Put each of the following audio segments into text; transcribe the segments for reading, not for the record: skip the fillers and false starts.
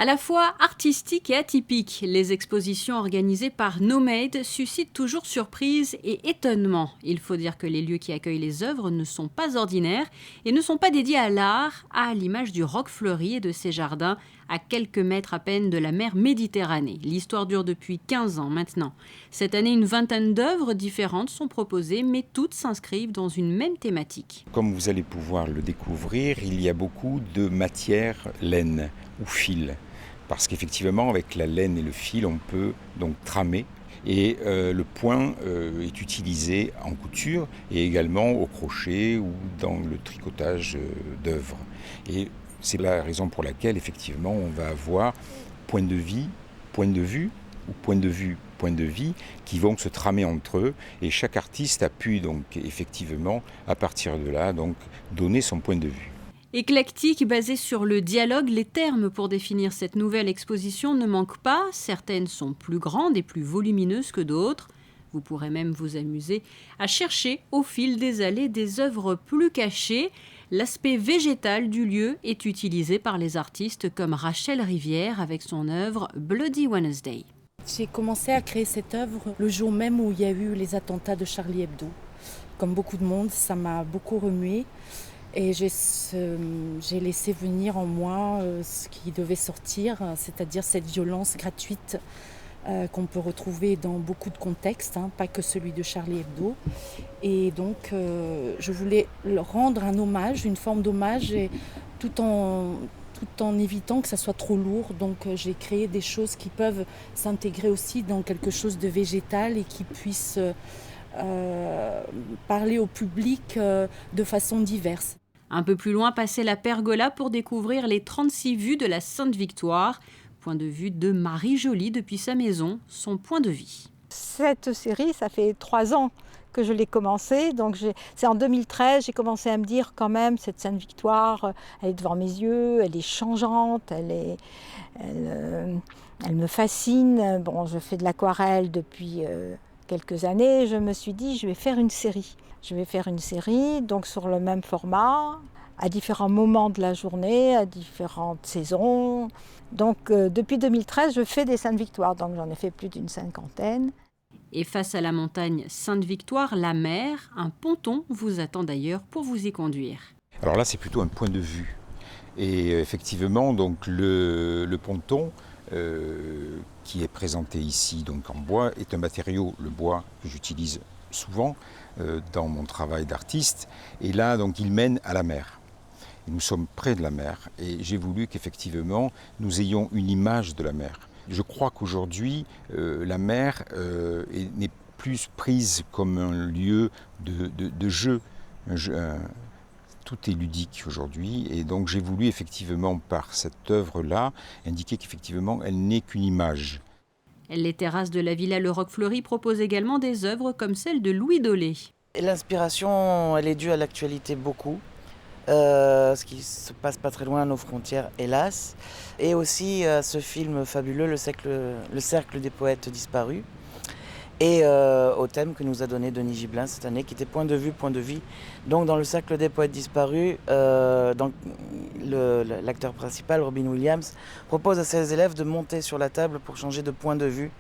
À la fois artistiques et atypiques, les expositions organisées par Nomade suscitent toujours surprise et étonnement. Il faut dire que les lieux qui accueillent les œuvres ne sont pas ordinaires et ne sont pas dédiés à l'art, à l'image du Roc Fleuri et de ses jardins, à quelques mètres à peine de la mer Méditerranée. L'histoire dure depuis 15 ans maintenant. Cette année, une vingtaine d'œuvres différentes sont proposées, mais toutes s'inscrivent dans une même thématique. Comme vous allez pouvoir le découvrir, il y a beaucoup de matière laine ou fil. Parce qu'effectivement, avec la laine et le fil, on peut donc tramer. Et le point est utilisé en couture et également au crochet ou dans le tricotage d'œuvres. Et c'est la raison pour laquelle, effectivement, on va avoir point de vie, point de vue ou point de vue, point de vie qui vont se tramer entre eux. Et chaque artiste a pu donc effectivement, à partir de là, donc donner son point de vue. Éclectique, basée sur le dialogue, les termes pour définir cette nouvelle exposition ne manquent pas. Certaines sont plus grandes et plus volumineuses que d'autres. Vous pourrez même vous amuser à chercher au fil des allées des œuvres plus cachées. L'aspect végétal du lieu est utilisé par les artistes comme Rachel Rivière avec son œuvre Bloody Wednesday. J'ai commencé à créer cette œuvre le jour même où il y a eu les attentats de Charlie Hebdo. Comme beaucoup de monde, ça m'a beaucoup remué. Et j'ai laissé venir en moi ce qui devait sortir, c'est-à-dire cette violence gratuite qu'on peut retrouver dans beaucoup de contextes, pas que celui de Charlie Hebdo. Et donc je voulais leur rendre un hommage, une forme d'hommage, tout en évitant que ça soit trop lourd. Donc j'ai créé des choses qui peuvent s'intégrer aussi dans quelque chose de végétal et qui puissent parler au public de façon diverse. Un peu plus loin, passez la pergola pour découvrir les 36 vues de la Sainte-Victoire. Point de vue de Marie Joly depuis sa maison, son point de vie. Cette série, ça fait 3 ans que je l'ai commencée. Donc c'est en 2013, j'ai commencé à me dire quand même, cette Sainte-Victoire, elle est devant mes yeux, elle est changeante, elle me fascine. Bon, je fais de l'aquarelle depuis quelques années. Je me suis dit, je vais faire une série. Je vais faire une série donc sur le même format, à différents moments de la journée, à différentes saisons. Donc depuis 2013, je fais des Sainte-Victoire, donc j'en ai fait plus d'une 50aine. Et face à la montagne Sainte-Victoire, la mer, un ponton vous attend d'ailleurs pour vous y conduire. Alors là, c'est plutôt un point de vue. Et effectivement, donc le ponton qui est présenté ici donc en bois est un matériau, le bois que j'utilise souvent dans mon travail d'artiste. Et là, donc, il mène à la mer. Et nous sommes près de la mer et j'ai voulu qu'effectivement nous ayons une image de la mer. Je crois qu'aujourd'hui, la mer n'est plus prise comme un lieu de jeu. Tout est ludique aujourd'hui et donc j'ai voulu effectivement par cette œuvre-là indiquer qu'effectivement elle n'est qu'une image. Les terrasses de la Villa Le Roc Fleuri proposent également des œuvres comme celle de Louis Dolé. L'inspiration, elle est due à l'actualité beaucoup. Ce qui se passe pas très loin à nos frontières, hélas. Et aussi ce film fabuleux, le cercle des poètes disparus. Et au thème que nous a donné Denis Gibelin cette année, qui était point de vue, point de vie. Donc dans le cercle des poètes disparus, l'acteur principal, Robin Williams, propose à ses élèves de monter sur la table pour changer de point de vue,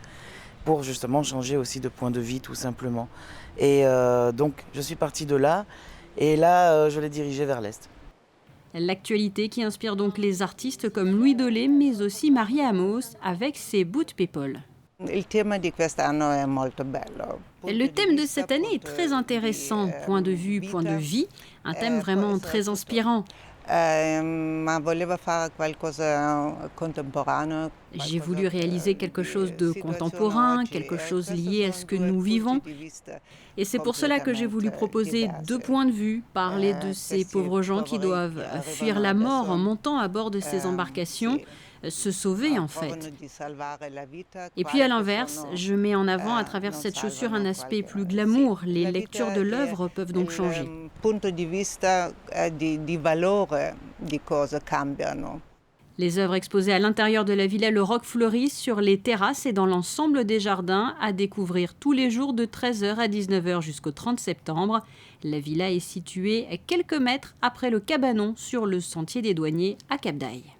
pour justement changer aussi de point de vie tout simplement. Et donc je suis parti de là, et là je l'ai dirigé vers l'Est. L'actualité qui inspire donc les artistes comme Louis Dolé, mais aussi Marie Amos avec ses Boot People. Le thème de cette année est très intéressant, point de vue, point de vie, un thème vraiment très inspirant. J'ai voulu réaliser quelque chose de contemporain, quelque chose lié à ce que nous vivons. Et c'est pour cela que j'ai voulu proposer 2 points de vue, parler de ces pauvres gens qui doivent fuir la mort en montant à bord de ces embarcations, se sauver en fait. Et puis à l'inverse, je mets en avant à travers cette chaussure un aspect plus glamour. Les lectures de l'œuvre peuvent donc changer. Les œuvres exposées à l'intérieur de la Villa Le Roc Fleuri, sur les terrasses et dans l'ensemble des jardins, à découvrir tous les jours de 13h à 19h jusqu'au 30 septembre. La villa est située à quelques mètres après le Cabanon sur le sentier des Douaniers à Cap d'Aille.